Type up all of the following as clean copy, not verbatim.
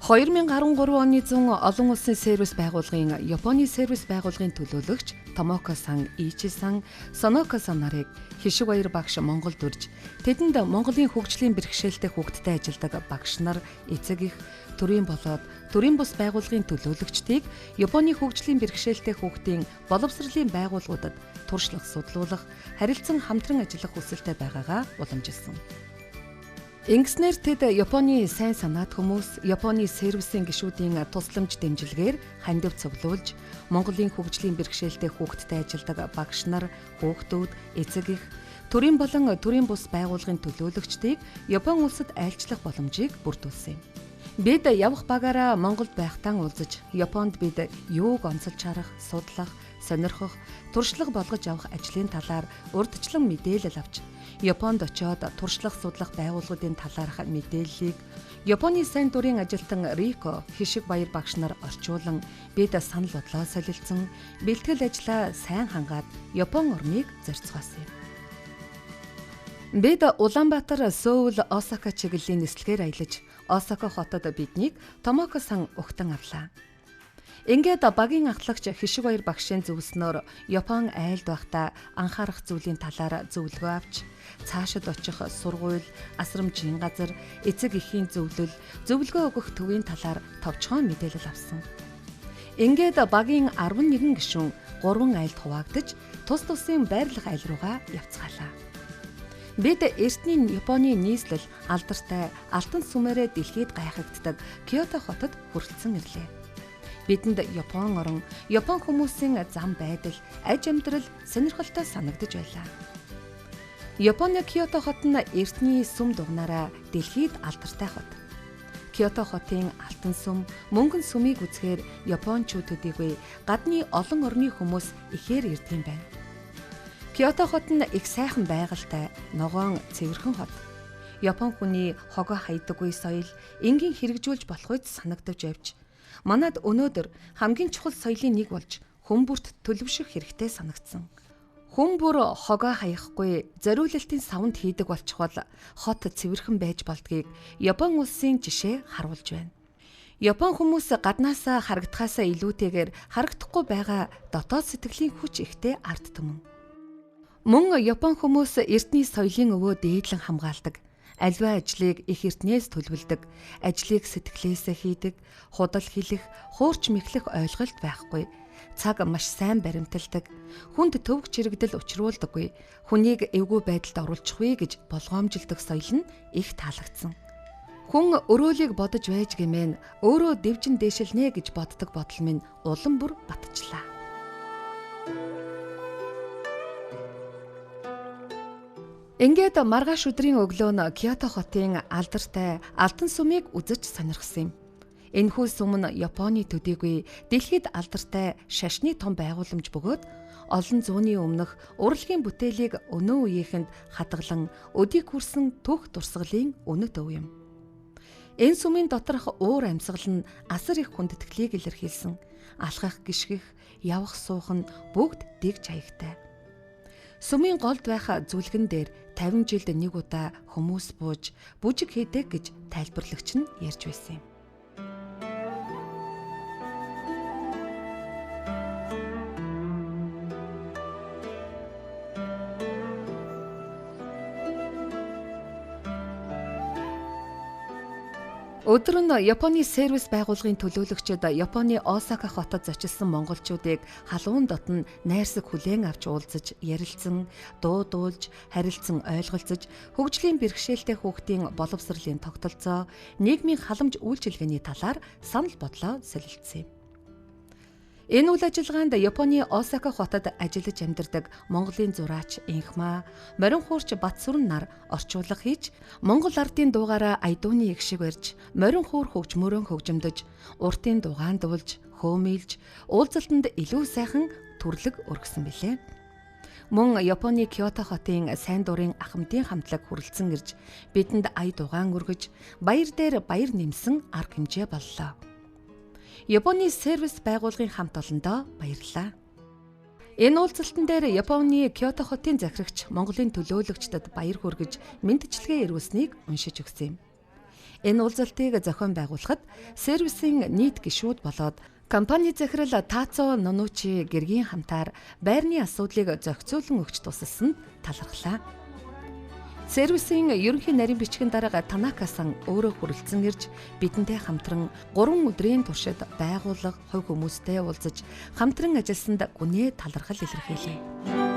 2013 оны 100 олон улсын сервис байгууллагын Японы сервис байгууллагын төлөөлөгч Томоко-сан Ичи-сан Соноко-сан нарыг Хишиг баяр багш Монголд урьж тэдэнд Монголын хөгжлийн бэрхшээлтэй хүүхдэд ажилладаг багш нар эцэг их төрийн болоод төрийн бус байгууллагын төлөөлөгчдийг Японы хөгжлийн бэрхшээлтэй хүүхдийн боловсролын байгууллагуудад туршлах, судлуулах, харилцан хамтран ажиллах хүсэлтэй байгаагаа уламжилсан. Ингэснээр тэд Японы сайн санаат хүмүүс, Японы сервисийн гишүүдийн тусламж дэмжлэгээр хандив цуглуулж, Монголын хөгжлийн бэрхшээлтэй хүүхдэд ажилладаг багш нар, хүүхдүүд, эцэг их, төрийн болон төрийн бус байгууллагын төлөөлөгчдийг Япон улсад айлчлах боломжийг бүрдүүлсэн юм. Бид явах багаараа Монголд байхтаа уулзаж, Японд бид юуг онцолж харах, судлах, сонирхох, туршлага болгож авах ажлын талаар урдчлан мэдээлэл авч, Японд очиод туршлах судлах байгууллагуудын талаарх мэдээллийг Японы сайн дурын ажилтан Рико Хишиг баяр багш нар орчуулан бид санал бодлоо солилцсон, бэлтгэл ажлаа сайн хангаад Япон орныг зорьцгоосон юм. Бид Улаанбаатар, Сөүл, Осака чиглэлийн нислэгээр аялаж, Осака хотод биднийг Томоко-сан угтан авлаа. Ингээд багийн ахлагч Хишиг баяр багшийн зөвлснөөр Япон айлд байхдаа анхаарах зүйлийн талаар зөвлөгөө авч, цаашид очих сургууль, асрамжийн газар, эцэг эхийн зөвлөгөө өгөх төвийн талаар товчхон мэдээлэл авсан. Ингээд багийн 11 гишүүн 3 айлд хуваагдаж, тус тусын байрлах айл руугаа явцгаалаа. Бид эртний Японы нийслэл алдартай алтан сүмээрээ дэлхийд гайхагддаг Киото хотод хүрэлцэн ирлээ. Бидэнд Япон орон, Япон хүмүүсийн зам байдал, аж амьдрал сонирхолтой санагдаж байлаа. Японы Киото хот нь эртний сүм дугнаараа дэлхийд алдартай хот. Киото хотын алтан сүм, мөнгөн сүмийг үзэхээр Япончууд төдийгүй гадны олон орны хүмүүс ихээр ирдэг юм байна. Киото хот нь их сайхан байгальтай, ногоон цэвэрхэн хот. Япон хүний хогоо хайдаггүй соёл энгийн хэрэгжүүлж болох үед санагдаж явж, манад өнөөдөр хамгийн чухал соёлын нэг болж хүн бүрт төлөвшөх хэрэгтэй санагдсан. Хүн бүр хогоо хаяхгүй зориулалтын савнд хийдэг болчихвол хот цэвэрхэн байж болдгийг Япон улсын жишээ харуулж байна. Япон хүмүүс гаднаасаа харагдахаасаа илүүтэйгээр харагдахгүй байгаа дотоод сэтгэлийн хүч ихтэй ард түмэн. Мөн Япон хүмүүс эртний соёлын өвөө дээдлэн хамгаалдаг. Аливаа ажлыг их эртнээс төлөвлөдөг, ажлыг сэтгэлээсээ хийдэг, худал хэлэх, хуурч мэхлэх ойлголт байхгүй. Цаг маш сайн баримталдаг, хүнд төвөг чирэгдэл учруулдаггүй, хүнийг эвгүй байдалд оруулчихвэ гэж болгоомжилдог соёл нь их таалагдсан. Хүн өрөөлийг бодож байж гэмээн өөрөө дэвжин дээшилнэ гэж боддог бодол минь улам бүр батчлаа. Ингээд маргааш өдрийн өглөө нь Киото хотын алдартай алтан сүмийг үзэж сонирхсан юм. Энэхүү сүм нь Японы төдийгүй дэлхийд алдартай шашны том байгууламж бөгөөд олон зууны өмнөх урлагийн бүтээлийг өнөө үеийнхэнд хадгалан өдийг хүрсэн түүх дурсгалын үнэт өв юм. Энэ сүмийн доторх уур амьсгал нь асар их хүндэтгэлийг илэрхийлсэн. Алхах, гიშгэх, явах, суух нь бүгд дэг чаягтай. Сүмийн голд байх зүлгэн дээр 50 жилд нэг удаа хүмүүс бууж, бүжиг хийдэг гэж тайлбарлагч нь ярьж байсан юм. Өдөр нь Японы сервис байгууллагын төлөөлөгчид Японы Осака хотод зочилсон монголчуудыг халуун дотн найрсаг хүлээн авч уулзаж, ярилцсан, дуудуулж, харилцан ойлголцож, хөгжлийн бэрхшээлтэй хүүхдийн боловсролын тогтолцоо, нийгмийн халамж үйлчилгээний талаар санал бодлоо солилцсон юм. Энэ үйл ажиллагаанд Японы Осака хотод ажиллаж амьдардаг Монголын зураач Инхма, морин хуурч Батсүрэн нар орчуулга хийж, Монгол ардын дуугаараа айдууны их шиг барьж, морин хуур хөгжмөөрөө хөгжимдөж, уртын дугаан дуулж, хөөмийлж, уулзалтанд илүү сайхан төрлөг өргөсөн билээ. Мөн Японы Киото хотын сайн дурын ахмадын хамтлаг хүрэлцэн ирж, бидэнд ая дугаан өргөж, баяр дээр баяр нэмсэн арга хэмжээ боллоо. Японы сервис байгууллагын хамт олондоо баярлалаа. Энэ уулзалтан дээр Японы Киото хотын захирагч Монголын төлөөлөгчдөд баяр хүргэж, мэндчилгээ ирүүлсэнийг уншиж өгсөн юм. Энэ уулзалтыг зохион байгуулахад сервисийн нийт гишүүд болоод компани захирал Тацо Нонучи гэргийн хамтаар байрны асуудлыг зохицуулан өгч тусалсанд талархлаа. Сервисийн ерөнхий нарийн бичгийн дарга Танака-сан өөрөө хүрэлцэн ирж бидэнтэй хамтран 3 өдрийн туршид байгууллага хувь хүмүүстэй уулзаж хамтран ажилласанд гүнээ талархал илэрхийлэв.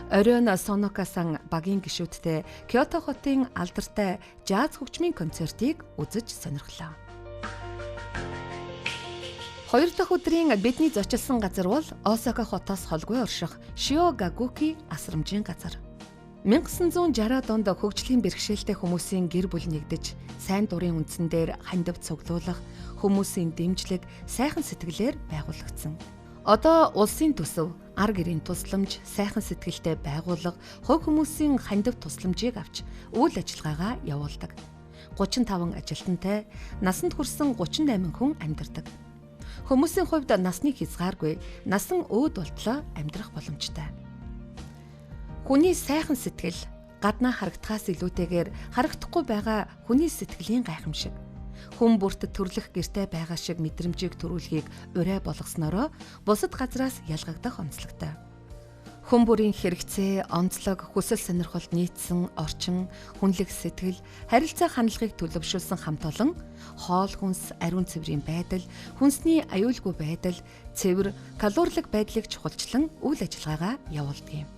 Оройн Сонока-сан багийн гишүүдтэй Кёто хотын алдартай жаз хөгжмийн концертыг үзэж сонирхлоо. 2 дахь өдрийн бидний зочилсон газар бол Осака хотоос холгүй орших Шиогагуки асрамжийн газар. 1960-аад онд хөгжлийн бэрхшээлтэй хүмүүсийн гэр бүл нэгдэж, сайн дурын үндсэн дээр хандив цуглуулах, хүмүүсийн дэмжлэг, сайхан сэтгэлээр байгуулагдсан. Одоо улсын төсөв, ар гэрийн тусламж, сайхан сэтгэлтэй байгууллага, хувь хүмүүсийн хандив тусламжийг авч үйл ажиллагаагаа явуулдаг. 35 ажилтнтай, насанд хүрсэн 38 хүн амьдардаг. Хүмүүсийн хувьд насны хязгааргүй, насан өөд болтлоо амьдрах боломжтой. Хүний сайхан сэтгэл гаднаа харагдахаас илүүтэйгээр харагдахгүй байгаа хүний сэтгэлийн гайхамшиг. Хүн бүрт төрлөх гэртэй байгаа шиг мэдрэмжийг төрүүлэхийг урай болгоснороо бусад газраас ялгагдах онцлогтой. Хүн бүрийн хэрэгцээ, онцлог, хүсэл сонирхолд нийцсэн орчин, хүнлэг сэтгэл, харилцаа хандлагыг төлөвшүүлсэн хамт олон хоол хүнс, ариун цэврийн байдал, хүнсний аюулгүй байдал, цэвэр, калорилог байдлыг чухалчлан үйл ажиллагаагаа явуулдаг юм.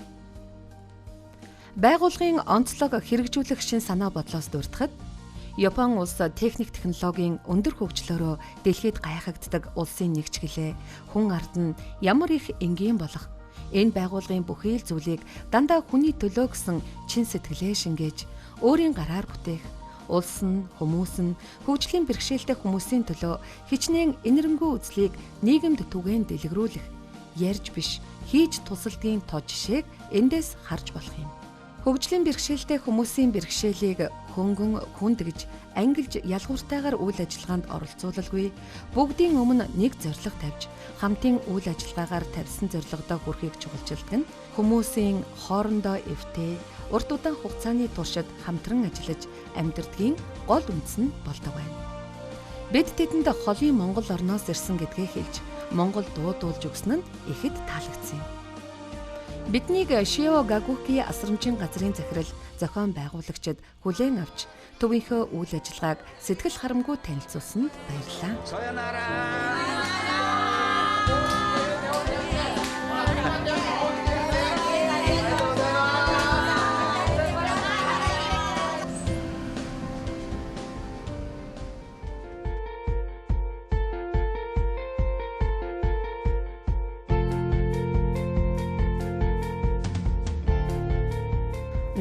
Байгууллагын онцлог хэрэгжүүлэх шин санаа бодлоос дурдахад Япон улс техник технологийн өндөр хөгжлөөрөө дэлхийд гайхагддаг улсын нэгж гэлээ хүн ард нь ямар их энгийн болох энэ байгууллагын бүхий л зүйлийг дандаа хүний төлөө гэсэн чин сэтгэлээ шингээж өөрийн гараар бүтээх улс нь хүмүүс нь хөгжлийн бэрхшээлтэй хүмүүсийн төлөө хичнээн энэрэнгүй үзлийг нийгэмд түгээн дэлгэрүүлэх ярьж биш хийж тусалдгийн тод жишээг эндээс харж болох юм. Хөгжлийн бэрхшээлтэй хүмүүсийн бэрхшээлийг хөнгөн хүндгэж, ангилж ялгууртайгаар үйл ажиллагаанд оролцуулалгүй, бүгдийн өмнө нэг зорилго тавьж, хамтын үйл ажиллагаагаар тавьсан зорилгодоо хүрэхийг чухалчилдаг нь хүмүүсийн хоорондоо эвтэй, урт удаан хугацааны туршид хамтран ажиллаж амьдрдгийн гол үндэс нь болдог байна. Бид тэдэнд холын Монгол орноос ирсэн гэдгээ хэлж, Монгол дуудуулж өгсөн нь ихэд таалагдсан юм. Биднийг Шио Гагуки асрамжийн газрын захирал зохион байгуулагчид хүлээн авч төвийнхөө үйл ажиллагааг сэтгэл харамгүй танилцуулсанд баярлалаа.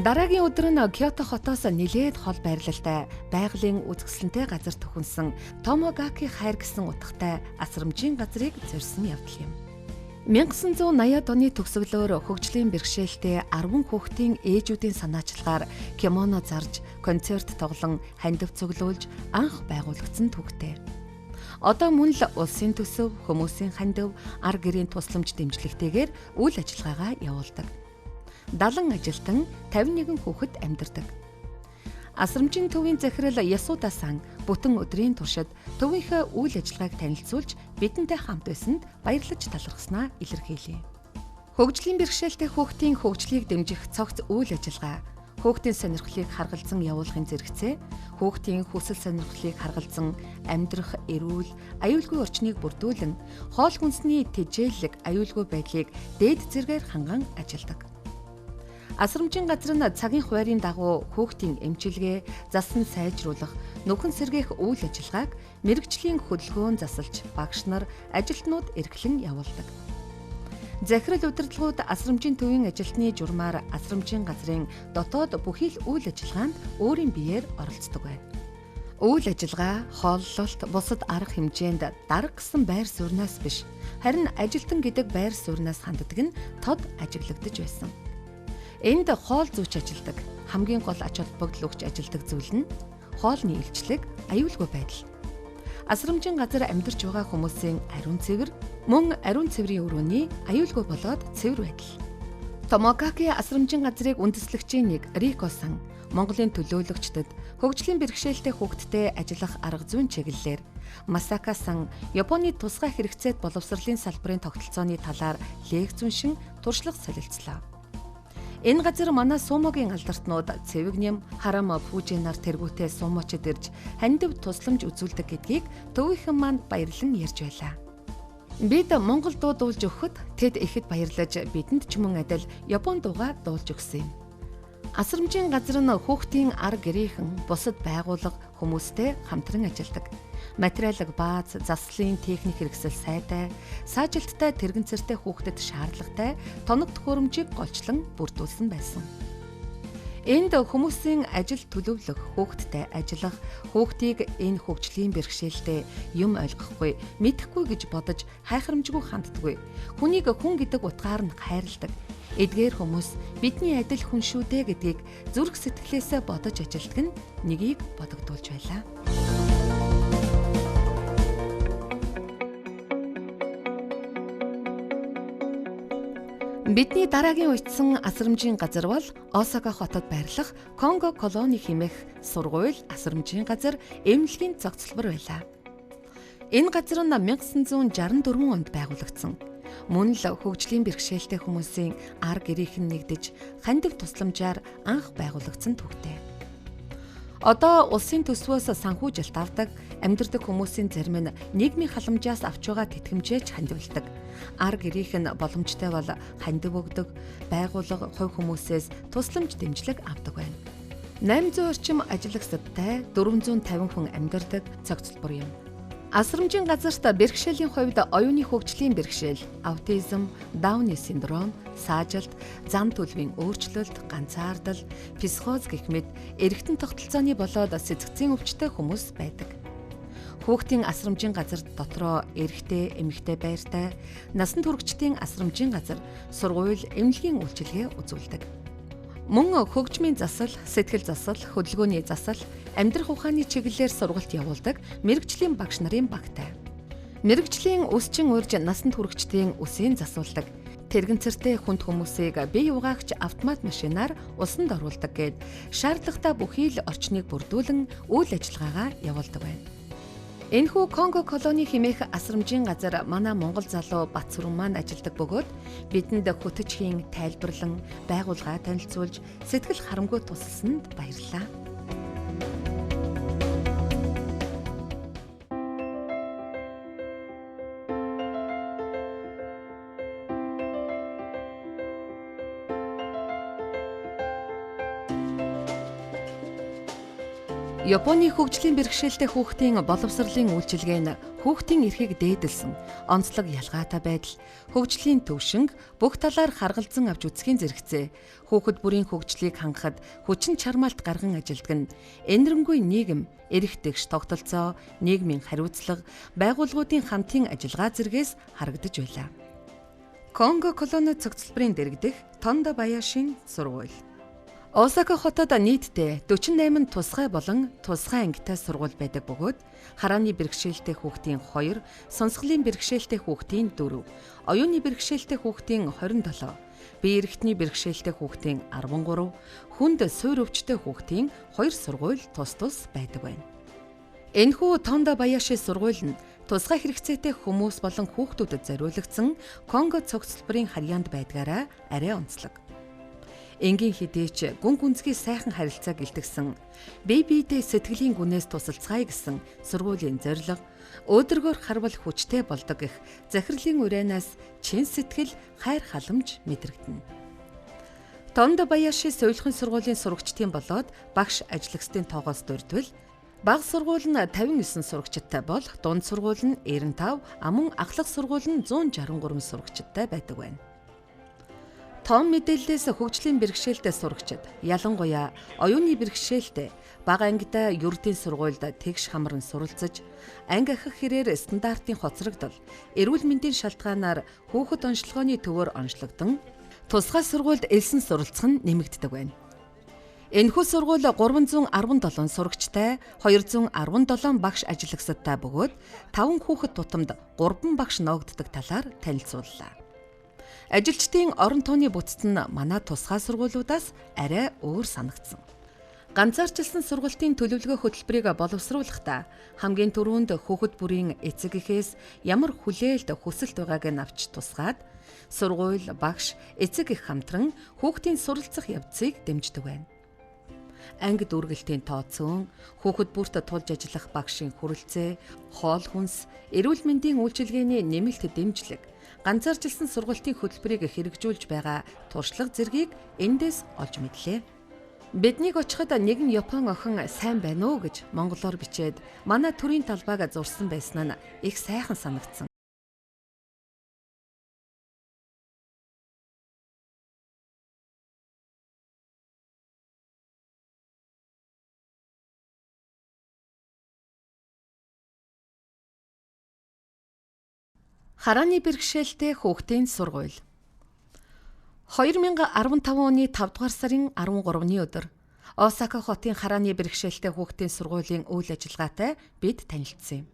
Дараагийн өдөр нь Киото хотоос нэлээд хол байрлалтай байгалийн үзэсгэлэнтэй газар төхөнсөн Томогаки хайр гэсэн утгатай асрамжийн газрыг зорьсон явдал юм. 1980-ад оны төгсгөлөөр хөгжлийн бэрхшээлтэй 10 хүүхдийн ээжүүдийн санаачлагаар кимоно зарж, концерт тоглон, хандив цуглуулж анх байгуулагдсан түүхтэй. Одоо мөн л улсын төсөв, хүмүүсийн хандив, ар гэрийн тусламж дэмжлэгтэйгээр үйл ажиллагаагаа явуулдаг. 70 ажилтан 51 хүүхэд амьдардаг. Асрамжийн төвийн захирал Ясуда-сан бүтэн өдрийн туршид төвийнхөө үйл ажиллагааг танилцуулж бидэнтэй хамт байсанд баярлаж талархснаа илэрхийлье. Хөгжлийн бэрхшээлтэй хүүхдийн хөгжлийг дэмжих цогц үйл ажиллагаа, хүүхдийн сонирхлыг харгалзан явуулахын зэрэгцээ, хүүхдийн хүсэл сонирхлыг харгалзан амьдрах эрүүл, аюулгүй орчныг бүрдүүлэн, хоол хүнсний тэжээллэг, аюулгүй байдлыг дээд зэргээр ханган ажилладаг. Асрамжийн газар нь цагийн хуваарийн дагуу хүүхдийн эмчилгээ, засан сайжруулах, нүхэн сэргээх үйл ажиллагааг мэрэгжлийн хөдөлгөөн засалж, багш нар, ажилтнууд эрхлэн явуулдаг. Захирал удирдлагууд асрамжийн төвийн ажилтны журмаар асрамжийн газрын дотоод бүхий л үйл ажиллагаанд өөрийн биеэр оролцдог байна. Үйл ажиллагаа, хооллолт, бусад арга хэмжээнд дарга гэсэн байр сууриас биш, харин ажилтан гэдэг байр сууриас ханддаг нь тод ажиглагдаж байсан. Энд хоол зүүч ажилдаг, хамгийн гол ач холбогдол өгч ажилдаг зүйл нь хоолны илчлэг, аюулгүй байдал. Асрамжийн газар амьдарч байгаа хүмүүсийн ариун цэвэр, мөн ариун цэврийн өрөөний аюулгүй болоод цэвэр байдал. Томогаки асрамжийн газрыг үндэслэгчийн нэг Рико-сан Монголын төлөөлөгчдөд хөгжлийн бэрхшээлтэй хүүхдтэй ажиллах арга зүйн чиглэлээр, Масака-сан Японы тусгай хэрэгцээт боловсролын салбарын тогтолцооны талаар лекц уншин туршлага солилцлоо. Энэ газар манай сумогийн алдартнууд цэвэгнэм, харам пүүжинаар тэргүүтээ сумочид ирж хандив тусламж үзүүлдэг гэдгийг төвийнхэн манд баярлан ярьж байлаа. Бид Монгол дуу дуулж өгөхөд тэд ихэд баярлаж бидэнд ч мөн адил Япон дуугаа дуулж өгсөн юм. Асрамжийн газар нь хүүхдийн ар гэрийнхэн, бусад байгууллага хүмүүстэй хамтран ажилладаг. Материалыг бааз, заслын техник хэрэгсэл сайтай, саажилттай тэрэгцэртэй хүүхдэд шаардлагатай тоног төхөөрөмжийг голчлон бүрдүүлсэн байсан. Энд хүмүүсийн ажил төлөвлөх, хүүхдтэй ажиллах, хүүхдийг энэ хөгжлийн бэрхшээлтэй юм ойлгохгүй, мэдэхгүй гэж бодож хайхрамжгүй ханддаггүй. Хүнийг хүн гэдэг утгаар нь хайрладаг. Эдгээр хүмүүс бидний адил хүн шүү дээ гэдгийг зүрх сэтгэлээсээ бодож ажилтдаг нь нэгийг бодогдуулж байлаа. Бидний дараагийн уйдсан асрамжийн газар бол Осака хотод байрлах Конго колони хэмээх сургууль асрамжийн газар эмнэлгийн цогцлбор байлаа. Энэ газар нь 1964 онд байгуулагдсан. Мөн л хөгжлийн бэрхшээлтэй хүмүүсийн ар гэрийнхэн нэгдэж хандив тусламжаар анх байгуулагдсан түүхтэй. Одоо улсын төсвөөс санхүүжилт авдаг, амьдардаг хүмүүсийн зарим нь нийгмийн халамжаас авч байгаа тэтгэмжээч хандивладаг. Ар гэрийнх нь боломжтой бол хандив өгдөг, байгууллага хувь хүмүүсээс тусламж дэмжлэг авдаг байна. 800 орчим ажиллагчдтай 450 хүн амьдардаг цогцлбор юм. Асрамжийн газарт бэрхшээлийн хувьд оюуны хөгжлийн бэрхшээл, аутизм, Дауны синдром, саажилт, зан төлөвийн өөрчлөлт, ганцаардал, психоз гэх мэт эргэтэн тогтолцооны болоод сэтгцийн өвчтэй хүмүүс байдаг. Хүүхдийн асрамжийн газар дотроо эрэгтэй, эмэгтэй байртай, насан туршидчдын асрамжийн газар, сургууль, эмнэлгийн үйлчилгээ үзүүлдэг. Мөн хөгжмийн засал, сэтгэл засал, хөдөлгөөний засал, амьдрах ухааны чиглэлээр сургалт явуулдаг мэрэгжлийн багш нарын багтай. Мэрэгжлийн өсчин урьж насанд хүрэхчдийн үсийн засуулдаг. Тэрэгцэртэй хүнд хүмүүсийг бие угаагч автомат машинаар усанд оруулдаг гээд шаардлагатай бүхий л орчныг бүрдүүлэн үйл ажиллагаагаа явуулдаг байна. Энэхүү Конго колони хэмээх асрамжийн газар манай Монгол залуу Батсүрэн маань ажилдаг бөгөөд бидэнд хөтөч хийн тайлбарлан байгууллага танилцуулж сэтгэл харамгүй тусалсанд баярлалаа. Японы хөгжлийн бэрхшээлтэй хүүхдийн боловсролын үйлчилгээ нь хүүхдийн эрхийг дээдэлсэн онцлог ялгаатай байдал, хөгжлийн төвшинг бүх талаар харгалзан авч үзэхийн зэрэгцээ хүүхэд бүрийн хөгжлийг хангахад хүчин чармаалт гарган ажилдаг нь энэрэнгүй нийгэм, эрх тэгш тогтолцоо, нийгмийн хариуцлага, байгууллагуудын хамтын ажиллагаа зэргээс харагдаж байлаа. Конго колони цогцлборын дэргэдэх Тондо Баяшийн сургууль. Осака хотод нийтдээ 48 тусгай болон тусгай ангитай сургууль байдаг бөгөөд харааны бэрхшээлтэй хүүхдийн 2, сонсголын бэрхшээлтэй хүүхдийн 4, оюуны бэрхшээлтэй хүүхдийн 27, бие эрхтний бэрхшээлтэй хүүхдийн 13, хүнд суурь өвчтэй хүүхдийн 2 сургууль тус байдаг байна. Энэхүү Тондо Баяши сургууль нь тусгай хэрэгцээтэй хүмүүс болон хүүхдүүдэд зориулагдсан Конго цогцлборын харьяанд байдгаараа арай онцлог. Энгийн хідээч гүн гүнзгий сайхан харилцааг илтгэсэн бие биедээ сэтгэлийн гүнээс тусалцгаая гэсэн сургуулийн зорилго өөдрөгөөр харвал хүчтэй болдог гэх захирлын урианаас чин сэтгэл хайр халамж мэдрэгдэнэ. Тондо Баяши соёлын сургуулийн сурагчдын болоод багш ажлагчдын тоогоос дурдвал бага сургууль нь 59 сурагчтай бол дунд сургууль нь 95, амун ахлах сургууль нь 163 сурагчтай байдаг байна. Том мэдээллээс хөгжлийн бэрхшээлтэй сурагчид, ялангуяа оюуны бэрхшээлтэй бага ангитай ердийн сургуульд тэгш хамран суралцаж, анги ахих хэрээр стандартын хоцрогдол, эрүүл мэндийн шалтгаанаар хүүхэд онцлогооны төвөөр онцлогдсон, тусгай сургуульд элсэн суралцах нь нэмэгддэг байна. Энэхүү сургууль 317 сурагчтай, 217 багш ажиллагсадтай бөгөөд 5 хүүхэд тутамд 3 багш ноогддог талаар танилцууллаа. Ажилчдын орон тооны бүтэц нь манай тусгай сургуулиудаас арай өөр санагдсан. Ганцаарчилсан сургалтын төлөвлөгөө хөтөлбөрийг боловсруулахдаа хамгийн түрүүнд хүүхэд бүрийн эцэг эхээс ямар хүлээлт хүсэлт байгааг нь авч тусгаад сургууль, багш, эцэг эх хамтран хүүхдийн суралцах явцыг дэмждэг байна. Анги дүүргэлтийн тооцоон, хүүхэд бүрт тулж ажиллах багшийн хүрэлцээ, хоол хүнс, эрүүл мэндийн үйлчилгээний нэмэлт дэмжлэг, ганцаарчилсан сургалтын хөтөлбөрийг хэрэгжүүлж байгаа туршлага зэргийг эндээс олж мэдлээ. Биднийг очиход нэгэн Япон охин сайн байна уу гэж монголоор бичээд манай төрийн талбайг зурсан байсан нь их сайхан санагдсан. Харааны бэрхшээлтэй хүүхдийн сургууль. 2015 оны 5 дугаар сарын 13-ны өдөр Осака хотын харааны бэрхшээлтэй хүүхдийн сургуулийн үйл ажиллагаатай бид танилцсан юм.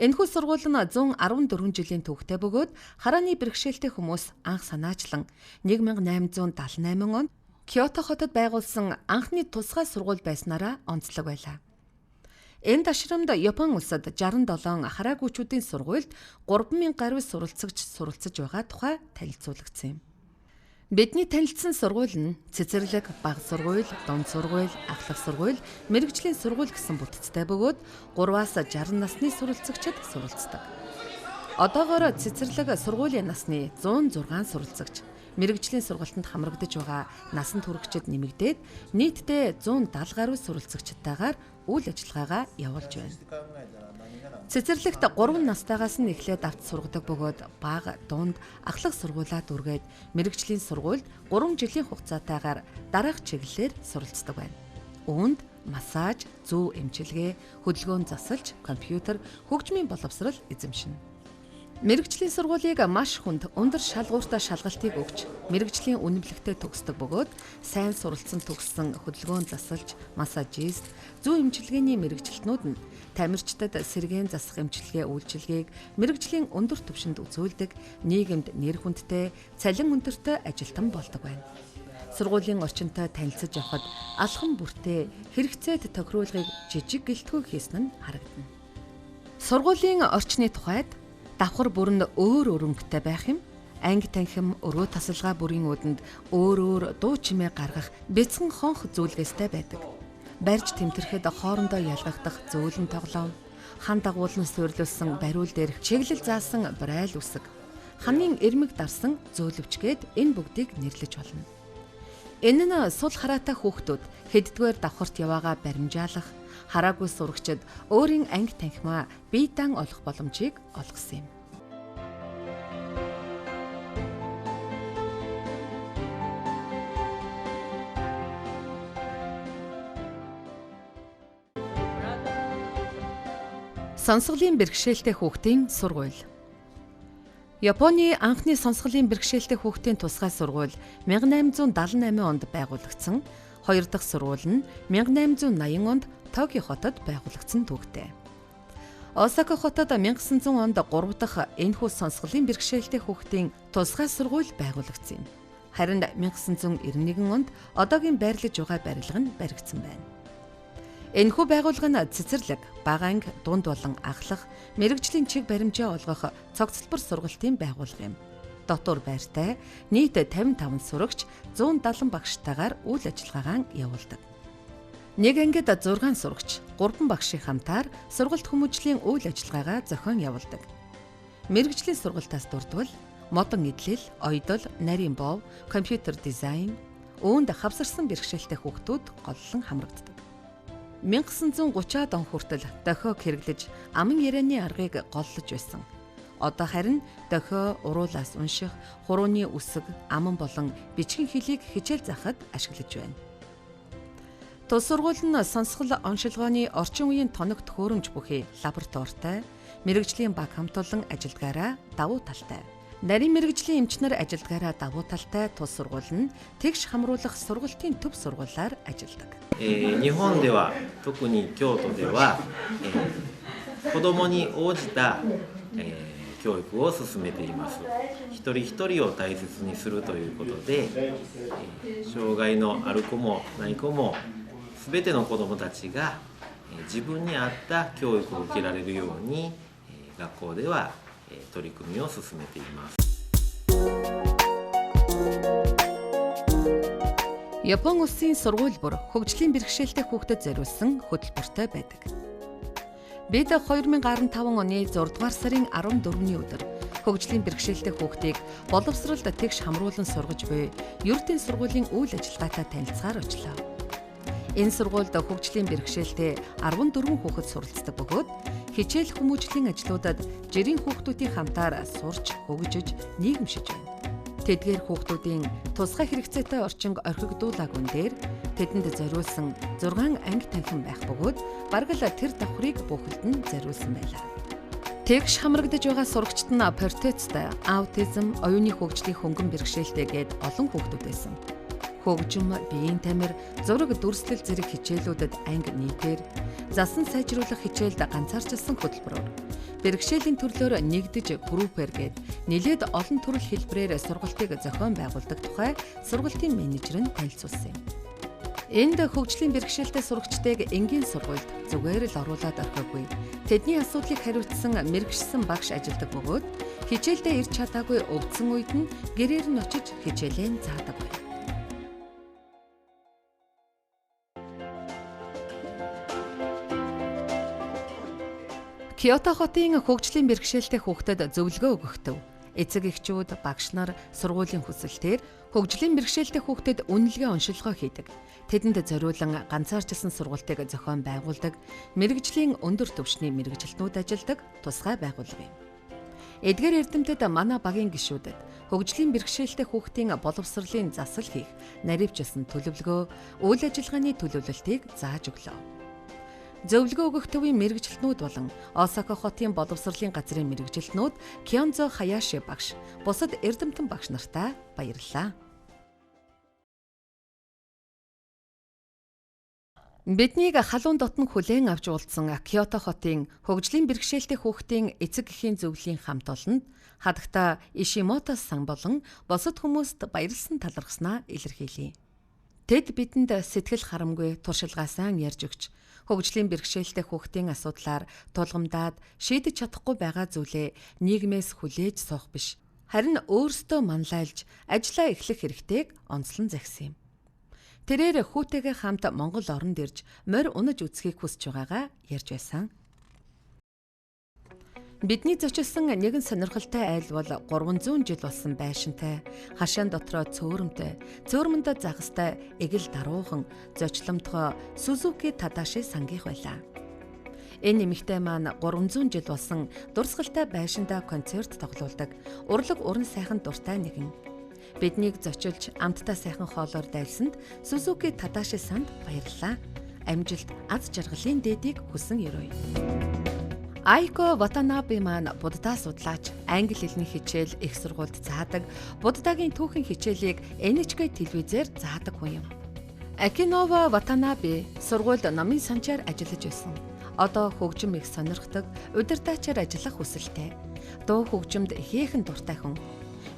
Энэхүү сургууль нь 114 жилийн түүхтэй бөгөөд харааны бэрхшээлтэй хүмүүс анх санаачлан 1878 онд Киото хотод байгуулсан анхны тусгай сургууль байснараа онцлог байлаа. Энэ ташрамд Япон улсад 67 хараагүйчүүдийн сургуульд 3000 гаруй суралцагч суралцж байгаа тухай танилцуулагдсан юм. Бидний танилцсан сургууль нь цэцэрлэг, бага сургууль, дунд сургууль, ахлах сургууль, мэрэгжлийн сургууль гэсэн бүтэцтэй бөгөөд 3-аас 60 насны суралцагчид суралцдаг. Одоогоор цэцэрлэг сургуулийн насны 106 суралцагч, мэрэгжлийн сургалтанд хамрагдаж байгаа насанд хүрэгчид нэмэгдээд нийтдээ 170 гаруй суралцагчдтайгаар үйл ажиллагаагаа явуулж байна. Цэцэрлэгт 3 настайгаас нь эхлээд авч сургадаг бөгөөд бага, дунд, ахлах сургуулаа дүргээд мэрэгжлийн сургуульд 3 жилийн хугацаатайгаар дараах чиглэлээр суралцдаг байна. Үүнд массаж, зүү эмчилгээ, хөдөлгөөн засалж, компьютер, хөгжмийн боловсрол эзэмшинэ. Мэргэжлийн сургуулийг маш хүнд өндөр шалгууртай шалгалтыг өгч, мэргэжлийн үнэмлэхтэй төгсдөг бөгөөд сайн суралцсан төгссөн хөдөлгөөн засалж, массажист, зүй эмчилгээний мэргэжилтнүүд нь тамирчдад сэргээн засах эмчилгээ үйлчилгээг мэргэжлийн өндөр түвшинд үзүүлдэг, нийгэмд нэр хүндтэй, цалин өндөртэй ажилтан болдог байна. Сургуулийн орчинтой танилцаж явхад алхам бүртээ хэрэгцээд тохируулгыг жижиг гэлтгүү хийсэн нь харагдана. Сургуулийн орчны тухайд давхар бүрэнд өөр өнгөтэй байх юм. Анги танхим өрөө тасалгаа бүрийн үдэнд өөр дуу чимээ гаргах бяцхан хонх зүйлгээстэй байдаг. Барьж тэмтэрхэд хоорондоо ялгагдах зөөлөн тоглоом, хан дагуулан суйрлуулсан бариул дээрх чиглэл заасан брайл үсэг, ханын эрмэг дарсан зөөлөвчгээд энэ бүгдийг нэрлэж болно. Энэ нь сул хараатай хүүхдүүд хэддгээр давхарт яваагаа баримжаалах, хараагүй сурагчид өөрийн анги танхимаа бие даан олох боломжийг олгосон юм. Сонсголын бэрхшээлтэй хүүхдийн сургууль. Японы анхны сонсголын бэрхшээлтэй хүүхдийн тусгай сургууль 1878 онд байгуулагдсан. Хоёр дахь сургууль нь 1880 онд Токио хотод байгуулагдсан түүхтэй. Осака хотод 1900 онд 3 дахь энэхүү сонсголын бэрхшээлтэй хүүхдийн тусгай сургууль байгуулагдсан юм. Харин 1991 онд одоогийн байрлаж байгаа барилга нь баригдсан байна. Энэхүү байгууллага нь цэцэрлэг, бага анги, дунд болон ахлах, мэргэжлийн чиг баримжаа олгох цогцлбор сургалтын байгууллага юм. Дотор байртай нийт 55 сурагч 170 багштайгаар үйл ажиллагаагаа явуулдаг. Нэг ангид 6 сурагч, 3 багшийн хамтаар сургалт хүмүүжлийн үйл ажиллагаагаа зохион явуулдаг. Мэргэжлийн сургалтаас дурдвал модон эдлэл, оёдол, нарийн бов, компьютер дизайн, үүнд хавсарсан бэрхшээлтэй хүүхдүүд голлон хамрагддаг. 1930-аад он хүртэл дохиог хэрэглэж аман ярианы аргыг голлож байсан. Одоо харин дохио уруулаас унших, хурууны үсэг, аман болон бичгийн хэлийг хичээл заахад ашиглаж байна. Тус сургууль нь сонсгол оншилгооны орчин үеийн тоног төхөөрөмж бүхий лабораторитай, мэргэжлийн баг хамтуулан ажилдгаараа давуу талтай. Нарийн мэргэжлийн эмчнэр ажилдгаараа давуу талтай тус сургууль нь тэгш хамруулах сургалтын төв сургуулиар ажилдаг. 日本では特に京都では、子どもに応じた、教育を進めています。一人一人を大切にするということで、障害のある子もない子も全ての子どもたちが、自分に合った教育を受けられるように、学校では、取り組みを進めています。 Япон улсын сургууль бүр хөгжлийн бэрхшээлтэй хүүхдэд зориулсан хөтөлбөртэй байдаг. Бид 2015 оны 6 дугаар сарын 14-ний өдөр хөгжлийн бэрхшээлтэй хүүхдийг боловсролд тэгш хамруулан сургаж буй ердийн сургуулийн үйл ажиллагаатай танилцахаар очлоо. Энэ сургуульд хөгжлийн бэрхшээлтэй 14 хүүхэд суралцдаг бөгөөд хичээл хүмүүжлийн ажлуудад жирийн хүүхдүүдийн хамтаар сурч, хөгжиж, нийгэмшиж байна. Тэдгээр хүүхдүүдийн тусгай хэрэгцээтэй орчинг орхигдуулаагүй дээр тэдэнд зориулсан 6 анги танхим байх бөгөөд бараг л тэр давхрыг бүхэлд нь зориулсан байлаа. Тэгш хамрагдаж байгаа сурагчид нь портецтэй, аутизм, оюуны хөгжлийн хөнгөн бэрхшээлтэй гээд олон хүүхдүүд байсан. Хөгжим, биеийн тамир, зураг дүрслэл зэрэг хичээлүүдэд анги нийтээр засан сайжруулах хичээлд ганцаарчилсан хөтөлбөрөөр бэрхшээлийн төрлөөр нэгдэж группээр гээд нэлээд олон төрөл хэлбэрээр сургалтыг зохион байгуулдаг тухай сургалтын менежер нь танилцуулсан юм. Энд хөгжлийн бэрхшээлтэй сурагчдыг энгийн сургуульд зүгээр л оруулаад орхиогүй. Тэдний асуудлыг хариуцсан мэргэшсэн багш ажилдаг бөгөөд хичээлдээ ирж чадаагүй өвдсөн үед нь гэрээр нь очиж хичээлээ заадаг байна. Киото хотын хөгжлийн бэрхшээлтэй хүүхдэд зөвлөгөө өгөхдөв. Эцэг эхчүүд, багш нар сургуулийн хүсэлтээр хөгжлийн бэрхшээлтэй хүүхдэд үнэлгээ оншилгоо хийдэг. Тэдэнд зориулан ганцаарчилсан сургалтыг зохион байгуулдаг, мэргэжлийн өндөр түвшний мэргэжилтнүүд ажилдаг тусгай байгууллага юм. Эдгээр эрдэмтэд манай багийн гишүүдэд хөгжлийн бэрхшээлтэй хүүхдийн боловсролын засал хийх, наривчилсан төлөвлөгөө, үйл ажиллагааны төлөвлөлтийг зааж өглөө. Зөвлөгөө өгөх төвийн мэрэгжилтнүүд болон Осака хотын боловсролын газрын мэрэгжилтнүүд Кёнзо Хаяши багш, бусад эрдэмтэн багш нартай баярлалаа. Биднийг халуун дотн хүлээн авч уулзсан Кёто хотын хөгжлийн бэрхшээлтэй хүүхдийн эцэг эхийн зөвлөлийн хамт олонд хадагта Ишимото сан болон бусад хүмүүст баярлсан талархснаа илэрхийлье. Тэд бидэнд сэтгэл харамгүй туршилгаа сайн ярьж өгч хөгжлийн бэрхшээлтэй хүүхдийн асуудлаар тулгамдаад шийдэж чадахгүй байгаа зүйлээ нийгмээс хүлээж суух биш. Харин өөрсдөө манлайлж ажиллаа эхлэх хэрэгтэйг онцлон захисан юм. Тэрээр хүүтэйгээ хамт Монгол оронд ирж морь унаж үзхийг хүсэж байгаагаа ярьж байсан. Бидний зочилсон нэгэн сонирхолтой айл бол 300 жил болсон байшинтай, хашаан дотроо цөөрмөндө загастай эгэл даруухан зочломтгой Сузуки Тадаши сангийнх байлаа. Энэ нэмэгтэй маань 300 жил болсон дурсгалтай байшиндаа концерт тоглуулдаг, урлаг уран сайхан дуртай нэгэн. Биднийг зочилж амттай сайхан хоолоор дайлсанд Сузуки Тадаши санд баярлалаа. Амжилт, аз жаргалын дээдийг хүсэн ерөөе. Айко Ватанаbe маань Буддаа судлаач, англи хэлний хичээл их сургуульд заадаг, Буддагийн түүхэн хичээлийг NHK телевизээр заадаг хүн юм. Акинова Ватанаbe сургуульд номын санчаар ажиллаж байсан. Одоо хөгжим их сонирхдаг, удирдаачаар ажиллах хүсэлтэй. Дуу хөгжимд ихээхэн дуртай хүн.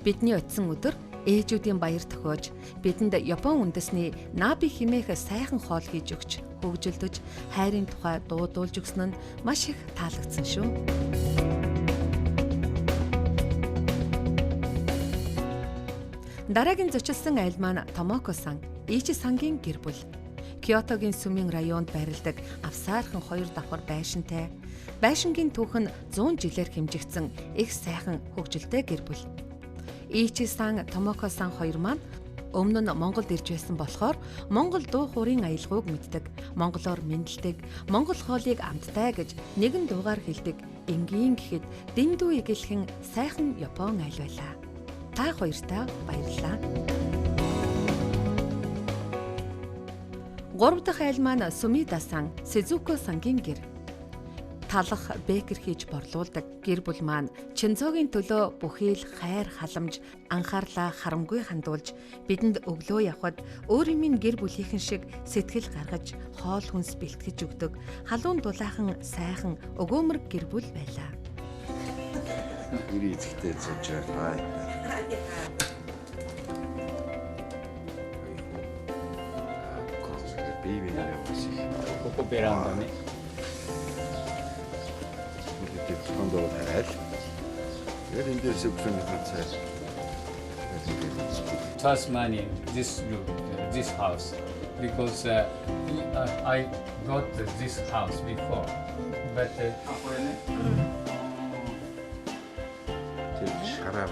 Бидний очисон өдөр ээжүүдийн баяр тохиож, бидэнд Япон үндэсний наби хэмээх сайхан хоол хийж өгч, хөгжилдөж, хайрын тухай дуудуулж өгсөн нь маш их таалагдсан шүү. Дараагийн зочилсон айл маань Томоко сан, Ичи сангийн гэр бүл. Кёотогийн Сүмийн районд байрладаг авсаархан 2 давхар байшинтай. Байшингийн түүх нь 100 жилээр хэмжигдсэн их сайхан хөгжилтэй гэр бүл. Ичи сан, Томоко сан хоёр маань өмнө нь Монголд ирж байсан болохоор Монгол дуу хуурын аялгауг мэддэг, монголоор мэндэлдэг, монгол хоолыг амттай гэж нэгэн дуугаар хэлдэг. Энгийн гэхэд дэндүү игэлхэн сайхан Япон айл байлаа. Та хоёртаа баярлалаа. 3 дахь айл маань Сумида сан, Сизуко сангийн гэр. Талах бэкер хийж борлуулдаг гэр бүл маань Чинзогийн төлөө бүхэл хайр халамж анхаарлаа харамгүй хандуулж бидэнд өглөө явхад өөрийн минь гэр бүлийнхэн шиг сэтгэл гаргаж хоол хүнс бэлтгэж өгдөг халуун дулаахан сайхан өгөөмөр гэр бүл байлаа. Гэр эзэгтэй зочоор бай. Бибиний явж. Коко 베란다네. Хондоо тайл. Яг эндээс өгсөн хацаа. Trust money this room, this house, because I got this house before, but шараа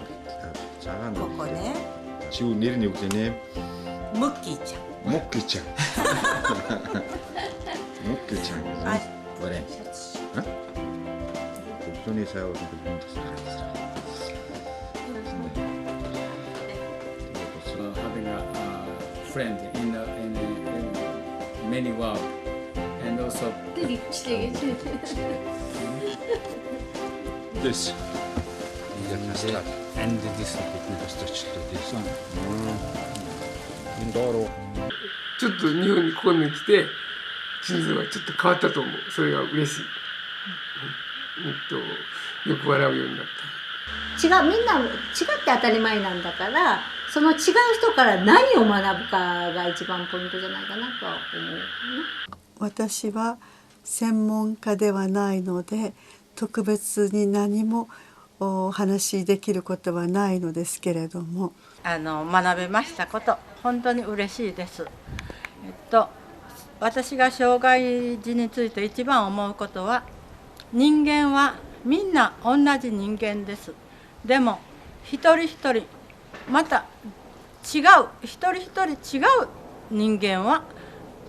цагаан Коконе. чи юу нэр нь юу гэлээ? Муккича. Муккича. Муккича. Борэ. Төвний сайвал бүгд тасрах. having a friend in many world, and also This. and this business. ちょっと日本にここに来て人生はちょっと変わったと思う。それが嬉しい。よく笑うようになった。みんな違って当たり前なんだから、その違う人から何を学ぶかが一番ポイントじゃないかなとは思うね。私は専門家ではないので特別に何もお話しできることはないのですけれども、学べましたこと本当に嬉しいです。私が障害児について一番思うことは、人間はみんな同じ人間です。でも一人一人また違う、一人一人違う人間は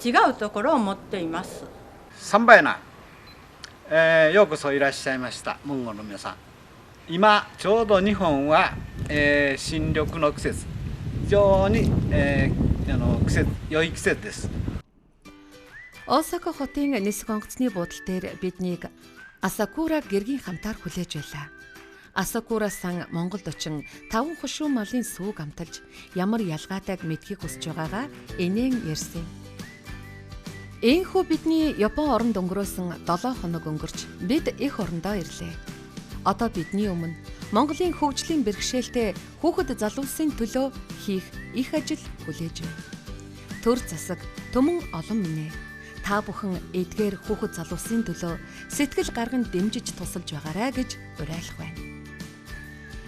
違うところを持っています。サンバヤナ、ようこそいらっしゃいました。モンゴルの皆さん、今ちょうど日本は、新緑の季節、非常に、良い季節です。Осака хотын нисэх онгоцны буудлын дээр биднийг Асакура гэргийн хамтаар хүлээж байлаа. Асакура сан Монголд очин 5 хошуу малын сүүг амталж ямар ялгаатайг мэдхийг хүсэж байгаагаа инээн ярьсан. Энэхүү бидний Япон оронд өнгөрөөсөн 7 хоног өнгөрч бид их орондоо ирлээ. Одоо бидний өмнө Монголын хөгжлийн бэрхшээлтэй хүүхэд залуусын төлөө хийх их ажил хүлээж байна. Төр засаг төмөн олон минь. Та бүхэн эдгээр хүүхэд залуусын төлөө сэтгэл гарган дэмжиж тусалж байгаарай гэж уриалах байна.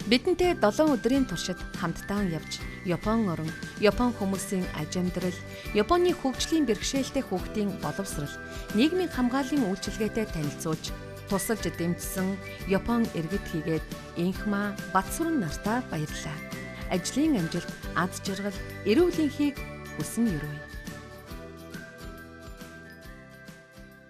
Бидэнтэй 7 өдрийн туршид хамтдаа явж Япон орон, Япон хүмүүсийн аж амьдрал, Японы хөгжлийн бэрхшээлтэй хүүхдийн боловсрал, нийгмийн хамгааллын үйлчилгээтэй танилцуулж, тусалж дэмжсэн Япон иргэд хийгээд Инхма Батсүрэн нартаа баярлалаа. Ажлын амжилт, ад жаргал, эрүүл энхийг хүсэн ерөөе.